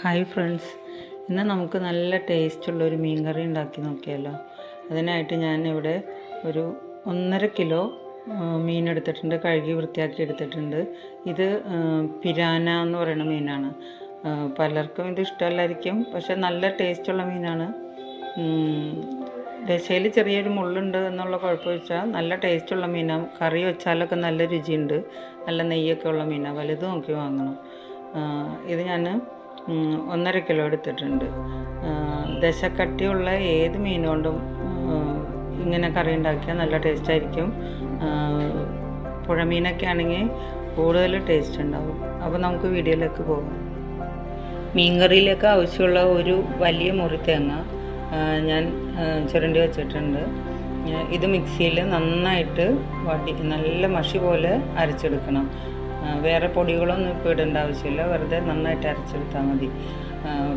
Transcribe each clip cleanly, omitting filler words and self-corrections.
Hi friends, ഇന്ന് നമുക്ക് നല്ല ടേസ്റ്റുള്ളൊരു മീൻ കറി ഉണ്ടാക്കി നോക്കിയാലോ. അതിനായിട്ട് ഞാനിവിടെ ഒരു 1.5 കിലോ മീൻ എടുത്തിട്ടുണ്ട്. കഴുകി വൃത്തിയാക്കി എടുത്തിട്ടുണ്ട്. ഇത് പിരാന എന്ന് പറയുന്ന മീനാണ്. പലർക്കും ഇത് ഇഷ്ടമല്ലായിരിക്കും, പക്ഷെ നല്ല ടേസ്റ്റുള്ള മീനാണ്. ദശയിൽ ചെറിയൊരു മുള്ളുണ്ട് എന്നുള്ള കുഴപ്പം വെച്ചാൽ നല്ല ടേസ്റ്റുള്ള മീനാണ്. കറി വെച്ചാലൊക്കെ നല്ല രുചിയുണ്ട്. നല്ല നെയ്യൊക്കെ ഉള്ള മീനാണ്. വലുത് നോക്കി വാങ്ങണം. ഇത് ഞാൻ 1.5 കിലോ എടുത്തിട്ടുണ്ട്. ദശക്കട്ടിയുള്ള ഏത് മീൻ കൊണ്ടും ഇങ്ങനെ കറി ഉണ്ടാക്കിയാൽ നല്ല ടേസ്റ്റായിരിക്കും. പുഴമീനൊക്കെ ആണെങ്കിൽ കൂടുതൽ ടേസ്റ്റ് ഉണ്ടാവും. അപ്പോൾ നമുക്ക് വീഡിയോയിലേക്ക് പോകാം. മീൻ കറിയിലേക്ക് ആവശ്യമുള്ള ഒരു വലിയ മുറി തേങ്ങ ഞാൻ ചുരണ്ടി വെച്ചിട്ടുണ്ട്. ഇത് മിക്സിയിൽ നന്നായിട്ട് നല്ല മഷി പോലെ അരച്ചെടുക്കണം. വേറെ പൊടികളൊന്നും ഇപ്പോൾ ഇടേണ്ട ആവശ്യമില്ല, വെറുതെ നന്നായിട്ട് അരച്ചെടുത്താൽ മതി.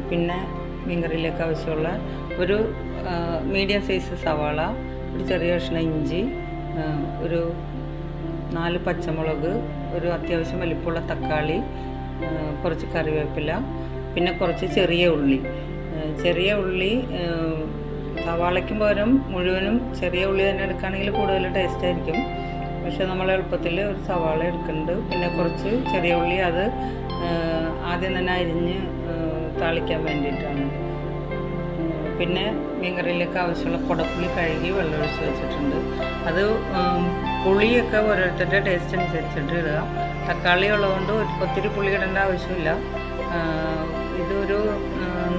പിന്നെ മീൻകറിയിലേക്ക് ആവശ്യമുള്ള ഒരു മീഡിയം സൈസ് സവാള, ഒരു ചെറിയ കഷ്ണം ഇഞ്ചി, ഒരു 4 പച്ചമുളക്, ഒരു അത്യാവശ്യം വലിപ്പമുള്ള തക്കാളി, കുറച്ച് കറിവേപ്പില, പിന്നെ കുറച്ച് ചെറിയ ഉള്ളി. സവാളയ്ക്കും പകരം മുഴുവനും ചെറിയ ഉള്ളി തന്നെ എടുക്കുകയാണെങ്കിൽ കൂടുതൽ ടേസ്റ്റ് ആയിരിക്കും. പക്ഷെ നമ്മൾ എളുപ്പത്തിൽ ഒരു സവാള എടുക്കുന്നുണ്ട്. പിന്നെ കുറച്ച് ചെറിയ ഉള്ളി, അത് ആദ്യം തന്നെ അരിഞ്ഞ് താളിക്കാൻ വേണ്ടിയിട്ടാണ്. പിന്നെ മീൻകറിയിലേക്ക് ആവശ്യമുള്ള കുടപ്പുളി കഴുകി വെള്ളമൊഴിച്ച് വെച്ചിട്ടുണ്ട്. അത് പുളിയൊക്കെ ഓരോരുത്തരുടെ ടേസ്റ്റ് അനുസരിച്ചിട്ട് ഇടുക. തക്കാളി ഉള്ളതുകൊണ്ട് ഒത്തിരി പുളി ഇടേണ്ട ആവശ്യമില്ല. ഇതൊരു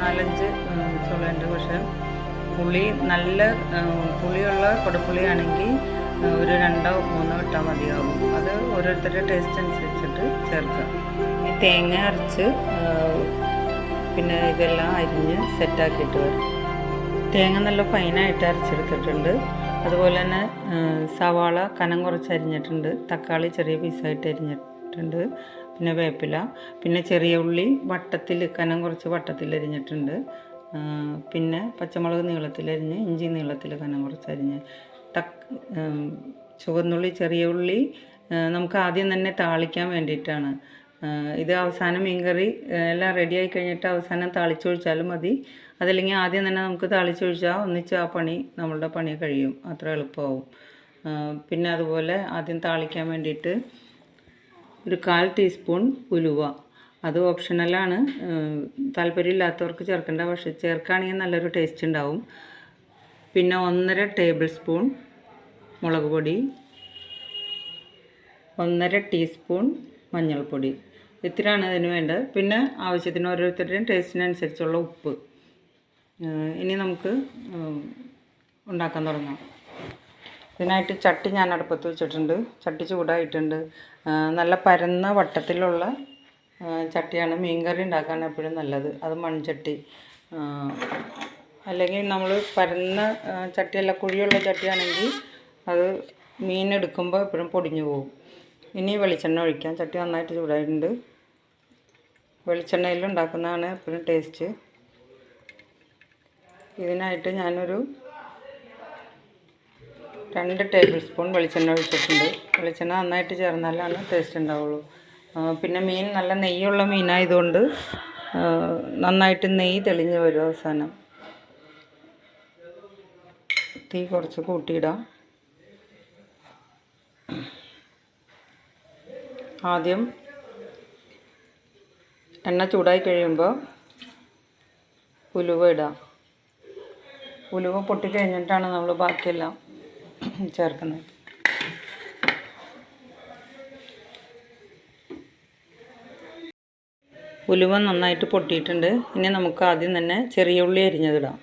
4-5 ചുളയുണ്ട്. പക്ഷെ പുളി നല്ല പുളിയുള്ള കുടപ്പുളിയാണെങ്കിൽ ഒരു 2-3 ഇട്ടാൽ മതിയാകും. അത് ഓരോരുത്തരുടെ ടേസ്റ്റ് അനുസരിച്ചിട്ട് ചേർക്കുക. ഈ തേങ്ങ അരച്ച് പിന്നെ ഇതെല്ലാം അരിഞ്ഞ് സെറ്റാക്കിയിട്ട് വരും. തേങ്ങ നല്ല ഫൈനായിട്ട് അരച്ചെടുത്തിട്ടുണ്ട്. അതുപോലെ തന്നെ സവാള കനം കുറച്ച് അരിഞ്ഞിട്ടുണ്ട്. തക്കാളി ചെറിയ പീസായിട്ട് അരിഞ്ഞിട്ടുണ്ട്. പിന്നെ വേപ്പില, പിന്നെ ചെറിയ ഉള്ളി കനം കുറച്ച് വട്ടത്തിൽ അരിഞ്ഞിട്ടുണ്ട്. പിന്നെ പച്ചമുളക് നീളത്തിലരിഞ്ഞ്, ഇഞ്ചി നീളത്തിൽ കനം കുറച്ചരിഞ്ഞ്, ചുവന്നുള്ളി, ചെറിയ ഉള്ളി നമുക്ക് ആദ്യം തന്നെ താളിക്കാൻ വേണ്ടിയിട്ടാണ്. ഇത് അവസാനം മീൻകറി എല്ലാം റെഡിയായി കഴിഞ്ഞിട്ട് അവസാനം താളിച്ചൊഴിച്ചാലും മതി. അതല്ലെങ്കിൽ ആദ്യം തന്നെ നമുക്ക് താളിച്ചൊഴിച്ചാൽ ഒന്നിച്ച് നമ്മളുടെ പണി കഴിയും. അത്ര എളുപ്പമാവും. പിന്നെ അതുപോലെ ആദ്യം താളിക്കാൻ വേണ്ടിയിട്ട് ഒരു 1/4 ടീസ്പൂൺ ഉലുവ. അത് ഓപ്ഷണലാണ്, താല്പര്യമില്ലാത്തവർക്ക് ചേർക്കേണ്ട. പക്ഷേ ചേർക്കുകയാണെങ്കിൽ നല്ലൊരു ടേസ്റ്റ് ഉണ്ടാവും. പിന്നെ 1.5 ടേബിൾ സ്പൂൺ മുളക് പൊടി, 1.5 ടീസ്പൂൺ മഞ്ഞൾപ്പൊടി. ഇത്രയാണ് ഇതിന് വേണ്ടത്. പിന്നെ ആവശ്യത്തിന് ഓരോരുത്തരുടെയും ടേസ്റ്റിനനുസരിച്ചുള്ള ഉപ്പ്. ഇനി നമുക്ക് ഉണ്ടാക്കാൻ തുടങ്ങാം. ഇതിനായിട്ട് ചട്ടി ഞാൻ അടുപ്പത്ത് വെച്ചിട്ടുണ്ട്. ചട്ടി ചൂടായിട്ടുണ്ട്. നല്ല പരന്ന വട്ടത്തിലുള്ള ചട്ടിയാണ് മീൻകറി ഉണ്ടാക്കാൻ എപ്പോഴും നല്ലത്. അത് മൺചട്ടി. അല്ലെങ്കിൽ നമ്മൾ പരന്ന ചട്ടിയല്ല, കുഴിയുള്ള ചട്ടിയാണെങ്കിൽ അത് മീൻ എടുക്കുമ്പോൾ എപ്പോഴും പൊടിഞ്ഞു പോകും. ഇനി വെളിച്ചെണ്ണ ഒഴിക്കാം. ചട്ടി നന്നായിട്ട് ചൂടായിട്ടുണ്ട്. വെളിച്ചെണ്ണയിൽ ഉണ്ടാക്കുന്നതാണ് എപ്പോഴും ടേസ്റ്റ്. ഇതിനായിട്ട് ഞാനൊരു 2 ടേബിൾ സ്പൂൺ വെളിച്ചെണ്ണ ഒഴിച്ചിട്ടുണ്ട്. വെളിച്ചെണ്ണ നന്നായിട്ട് ചേർന്നാലാണ് ടേസ്റ്റ് ഉണ്ടാവുള്ളൂ. പിന്നെ മീൻ നല്ല നെയ്യുള്ള മീനായതുകൊണ്ട് നന്നായിട്ട് നെയ്യ് തെളിഞ്ഞ് വരും. അവസാനം തീ കുറച്ച് കൂട്ടിയിടാം. ആദ്യം എണ്ണ ചൂടായി കഴിയുമ്പോൾ ഉലുവ ഇടാം. ഉലുവ പൊട്ടിക്കഴിഞ്ഞിട്ടാണ് നമ്മൾ ബാക്കിയെല്ലാം ചേർക്കുന്നത്. ഉലുവ നന്നായിട്ട് പൊട്ടിയിട്ടുണ്ട്. ഇനി നമുക്ക് ആദ്യം തന്നെ ചെറിയ ഉള്ളി അരിഞ്ഞതിടാം.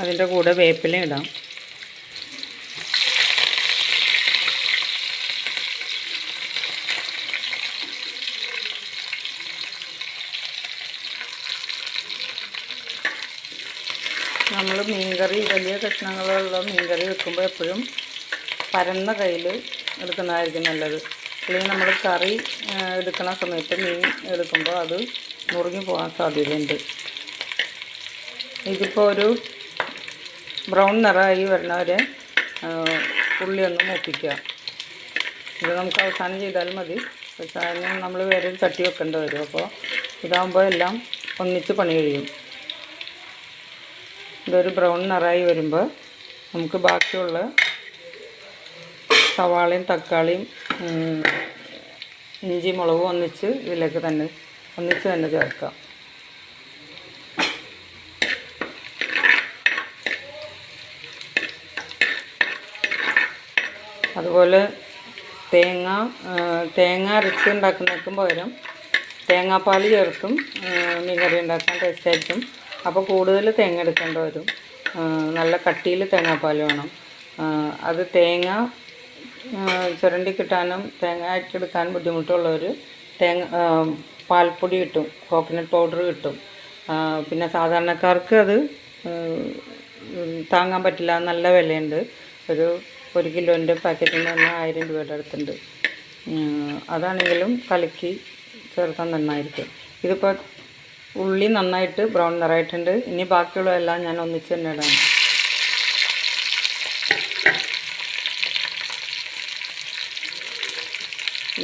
അതിൻ്റെ കൂടെ വേപ്പില ഇടാം. നമ്മൾ മീൻകറി വലിയ കഷ്ണങ്ങളുള്ള മീൻകറി വെക്കുമ്പോൾ എപ്പോഴും പരന്ന കയ്യിൽ എടുക്കുന്നതായിരിക്കും നല്ലത്. അല്ലെങ്കിൽ നമ്മൾ കറി എടുക്കുന്ന സമയത്ത് മീൻ എടുക്കുമ്പോൾ അത് മുറിഞ്ഞു പോകാൻ സാധ്യതയുണ്ട്. ഇതിപ്പോൾ ഒരു ബ്രൗൺ നിറമായി വരുന്നവരെ ഉള്ളി ഒന്ന് മൂപ്പിക്കുക. ഇത് നമുക്ക് അവസാനം ചെയ്താൽ മതി. പക്ഷേ അതിന് നമ്മൾ വേറെ ഒരു ചട്ടി വെക്കേണ്ടി വരും. അപ്പോൾ ഇതാകുമ്പോൾ എല്ലാം ഒന്നിച്ച് പണി കഴിയും. ഇതൊരു ബ്രൗൺ നിറമായി വരുമ്പോൾ നമുക്ക് ബാക്കിയുള്ള സവാളയും തക്കാളിയും ഇഞ്ചി മുളകും ഇതിലേക്ക് ഒന്നിച്ച് തന്നെ ചേർക്കാം. അതുപോലെ തേങ്ങ അരച്ച് ഉണ്ടാക്കുന്നതിന് പകരം തേങ്ങാപ്പാൽ ചേർത്തും മീൻ കറി ഉണ്ടാക്കാൻ ടേസ്റ്റായിരിക്കും. അപ്പോൾ കൂടുതൽ തേങ്ങ എടുക്കേണ്ടി വരും. നല്ല കട്ടിയിൽ തേങ്ങാപ്പാൽ വേണം. അത് തേങ്ങ ചുരണ്ടി കിട്ടാനും തേങ്ങ അരച്ചെടുക്കാനും ബുദ്ധിമുട്ടുള്ളവർ പാൽപ്പൊടി കിട്ടും, കോക്കനട്ട് പൗഡർ കിട്ടും. പിന്നെ സാധാരണക്കാർക്ക് അത് താങ്ങാൻ പറ്റില്ല, നല്ല വിലയുണ്ട്. ഒരു കിലോൻ്റെ പാക്കറ്റിന് തന്നെ 1000 രൂപയുടെ അടുത്തുണ്ട്. അതാണെങ്കിലും കലക്കി ചേർക്കാൻ നന്നായിരിക്കും. ഇതിപ്പോൾ ഉള്ളി നന്നായിട്ട് ബ്രൗൺ നിറമായിട്ടുണ്ട്. ഇനി ബാക്കിയുള്ളതെല്ലാം ഞാൻ ഒന്നിച്ച് തന്നെ ഇടാം.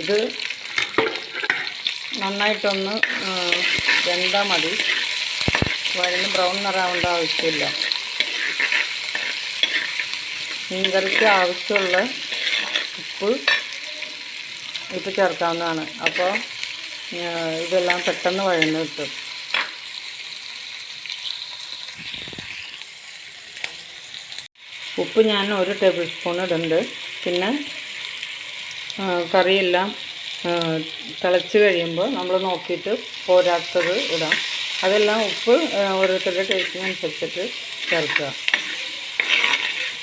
ഇത് നന്നായിട്ടൊന്ന് വെന്താൽ മതി. വഴന്ന് ബ്രൗൺ നിറമാവേണ്ട ആവശ്യമില്ല. മീൻകറിക്ക് ആവശ്യമുള്ള ഉപ്പ് ഇപ്പോൾ ചേർക്കാവുന്നതാണ്. അപ്പോൾ ഇതെല്ലാം പെട്ടെന്ന് വഴന്ന് കിട്ടും. ഉപ്പ് ഞാൻ 1 ടേബിൾ സ്പൂൺ ഇടുന്നുണ്ട്. പിന്നെ കറിയെല്ലാം തിളച്ച് കഴിയുമ്പോൾ നമ്മൾ നോക്കിയിട്ട് പോരാത്തത് ഇടാം. അതെല്ലാം ഉപ്പ് ഓരോരുത്തരുടെ ടേസ്റ്റിനനുസരിച്ചിട്ട് ചേർക്കുക.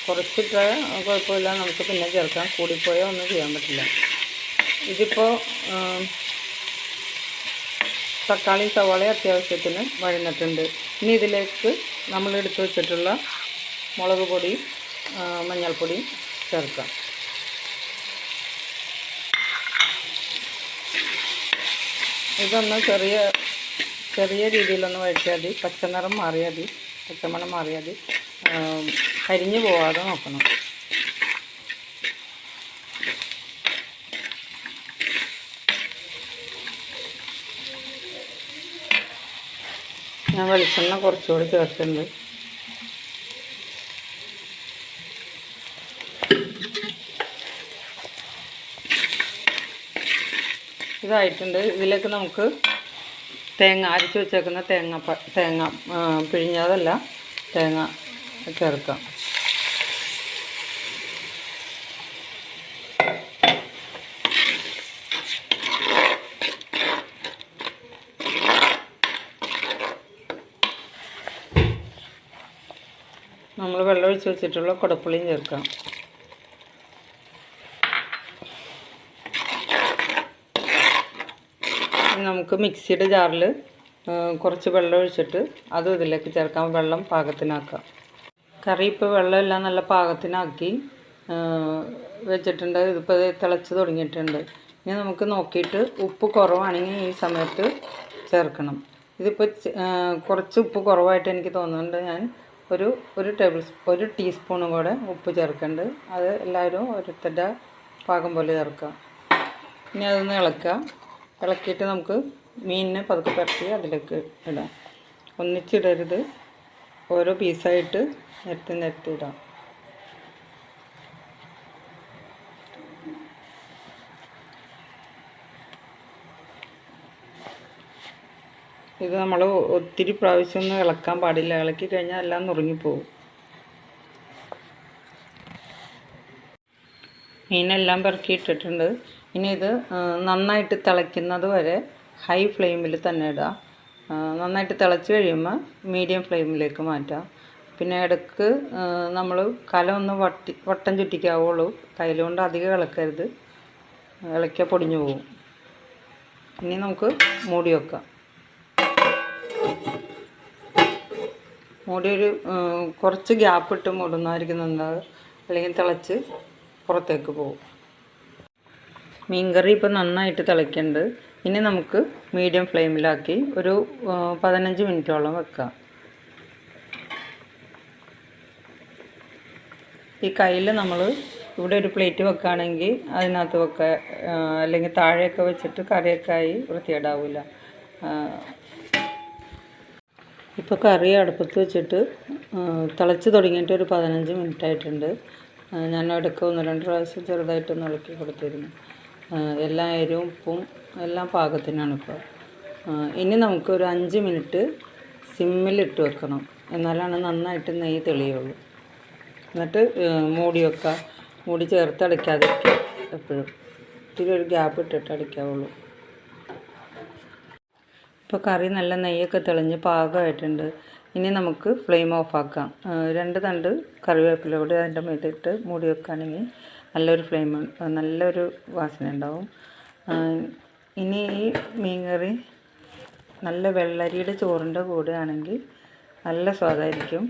കുറച്ചിട്ട് കുഴപ്പമില്ല, നമുക്ക് പിന്നെ ചേർക്കാം. കൂടിപ്പോയാൽ ഒന്നും ചെയ്യാൻ പറ്റില്ല. ഇതിപ്പോൾ തക്കാളി സവാള അത്യാവശ്യത്തിന് വഴന്നിട്ടുണ്ട്. ഇനി ഇതിലേക്ക് നമ്മൾ എടുത്ത് വെച്ചിട്ടുള്ള മുളക് പൊടി മഞ്ഞൾപ്പൊടി ചേർക്കാം. ഇതൊന്ന് ചെറിയ രീതിയിലൊന്ന് വഴറ്റിയാൽ മതി. പച്ചനിറം മാറിയാൽ മതി, പച്ചമണം മാറിയാൽ മതി. കരിഞ്ഞു പോവാതെ നോക്കണം. ഞാൻ വെളിച്ചെണ്ണ കുറച്ചുകൂടി ചേർത്തിട്ടുണ്ട്. ഇതായിട്ടുണ്ട്. ഇതിലേക്ക് നമുക്ക് അരച്ച് വെച്ചേക്കുന്ന തേങ്ങ പിഴിഞ്ഞതല്ല, തേങ്ങ ചേർക്കാം. നമ്മൾ വെള്ളം ഒഴിച്ച് വെച്ചിട്ടുള്ള കുടപ്പുളിയും ചേർക്കാം. നമുക്ക് മിക്സിയുടെ ജാറിൽ കുറച്ച് വെള്ളം ഒഴിച്ചിട്ട് അതും ഇതിലേക്ക് ചേർക്കാം. വെള്ളം പാകത്തിനാക്കാം. കറി ഇപ്പോൾ വെള്ളമെല്ലാം നല്ല പാകത്തിനാക്കി വെച്ചിട്ടുണ്ട്. ഇതിപ്പോൾ തിളച്ച് തുടങ്ങിയിട്ടുണ്ട്. ഇനി നമുക്ക് നോക്കിയിട്ട് ഉപ്പ് കുറവാണെങ്കിൽ ഈ സമയത്ത് ചേർക്കണം. ഇതിപ്പോൾ കുറച്ച് ഉപ്പ് കുറവായിട്ട് എനിക്ക് തോന്നുന്നുണ്ട്. ഞാൻ ഒരു ടീസ്പൂണും കൂടെ ഉപ്പ് ചേർക്കുന്നുണ്ട്. അത് എല്ലാവരും ഓരോരുത്തരുടെ പാകം പോലെ ചേർക്കുക. ഇനി അതൊന്ന് ഇളക്കിയിട്ട് നമുക്ക് മീനിനെ പതുക്കെ പരത്തി അതിലേക്ക് ഇടാം. ഒന്നിച്ചിടരുത്, ഓരോ പീസായിട്ട് നിരത്തി ഇടാം. ഇത് നമ്മൾ ഒത്തിരി പ്രാവശ്യമൊന്നും ഇളക്കാൻ പാടില്ല. ഇളക്കി കഴിഞ്ഞാൽ എല്ലാം നുറുങ്ങിപ്പോവും. മീനെല്ലാം പെറുക്കിയിട്ടിട്ടുണ്ട്. ഇനി ഇത് നന്നായിട്ട് തിളയ്ക്കുന്നത് വരെ ഹൈ ഫ്ലെയിമിൽ തന്നെ ഇടാം. നന്നായിട്ട് തിളച്ച് കഴിയുമ്പോൾ മീഡിയം ഫ്ലെയിമിലേക്ക് മാറ്റാം. പിന്നെ ഇടയ്ക്ക് നമ്മൾ കലം ഒന്ന് വട്ടം ചുറ്റിക്കാവുള്ളൂ. കയ്യിലുകൊണ്ട് അധികം ഇളക്കരുത്, ഇളക്കിയാൽ പൊടിഞ്ഞു പോകും. ഇനി നമുക്ക് മൂടി വെക്കാം. മൂടി കുറച്ച് ഗ്യാപ്പ് ഇട്ട് മൂടുന്നതായിരിക്കും നല്ലത്, അല്ലെങ്കിൽ തിളച്ച് പുറത്തേക്ക് പോകും. മീൻകറി ഇപ്പോൾ നന്നായിട്ട് തിളയ്ക്കുന്നുണ്ട്. ഇനി നമുക്ക് മീഡിയം ഫ്ലെയിമിലാക്കി ഒരു 15 മിനിറ്റോളം വെക്കാം. ഈ കയ്യിൽ നമ്മൾ ഇവിടെ ഒരു പ്ലേറ്റ് വെക്കുകയാണെങ്കിൽ അതിനകത്ത് വെക്കുക, അല്ലെങ്കിൽ താഴെയൊക്കെ വെച്ചിട്ട് കറിയൊക്കെ ആയി വൃത്തികേടാവില്ല. ഇപ്പോൾ കറി അടുപ്പത്ത് വെച്ചിട്ട് തിളച്ച് തുടങ്ങിയിട്ട് ഒരു 15 മിനിറ്റ് ആയിട്ടുണ്ട്. ഞാൻ ഇടയ്ക്ക് 1-2 പ്രാവശ്യം ചെറുതായിട്ടൊന്ന് ഇളക്കി കൊടുത്തിരുന്നു. എല്ലാ എരിവും ഉപ്പും എല്ലാം പാകത്തിനാണ് ഇപ്പോൾ. ഇനി നമുക്കൊരു 5 മിനിറ്റ് സിമ്മിലിട്ട് വെക്കണം, എന്നാലാണ് നന്നായിട്ട് നെയ്യ് തെളിയുള്ളൂ. എന്നിട്ട് മൂടി വെക്കുക. മൂടി ചേർത്ത് അടയ്ക്കാതിരിക്കുക എപ്പോഴും. ഇത്തിരി ഒരു ഗ്യാപ്പ് ഇട്ടിട്ട് അടയ്ക്കാവുള്ളൂ. ഇപ്പോൾ കറി നല്ല നെയ്യൊക്കെ തെളിഞ്ഞ് പാകമായിട്ടുണ്ട്. ഇനി നമുക്ക് ഫ്ലെയിം ഓഫാക്കാം. 2 തണ്ട് കറിവേപ്പില കൂടി അതിൻ്റെ മേലിട്ട് മൂടി വെക്കുകയാണെങ്കിൽ നല്ലൊരു വാസന ഉണ്ടാവും. ഇനി ഈ മീൻകറി നല്ല വെള്ളരിയുടെ ചോറിൻ്റെ കൂടെ ആണെങ്കിൽ നല്ല സ്വാദായിരിക്കും.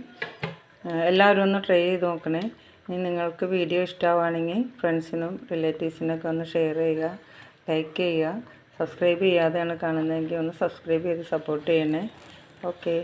എല്ലാവരും ഒന്ന് ട്രൈ ചെയ്ത് നോക്കണേ. ഇനി നിങ്ങൾക്ക് വീഡിയോ ഇഷ്ടമാവുകയാണെങ്കിൽ ഫ്രണ്ട്സിനും റിലേറ്റീവ്സിനൊക്കെ ഒന്ന് ഷെയർ ചെയ്യുക, ലൈക്ക് ചെയ്യുക. സബ്സ്ക്രൈബ് ചെയ്യാതെയാണ് കാണുന്നതെങ്കിൽ ഒന്ന് സബ്സ്ക്രൈബ് ചെയ്ത് സപ്പോർട്ട് ചെയ്യണേ. ഓക്കെ.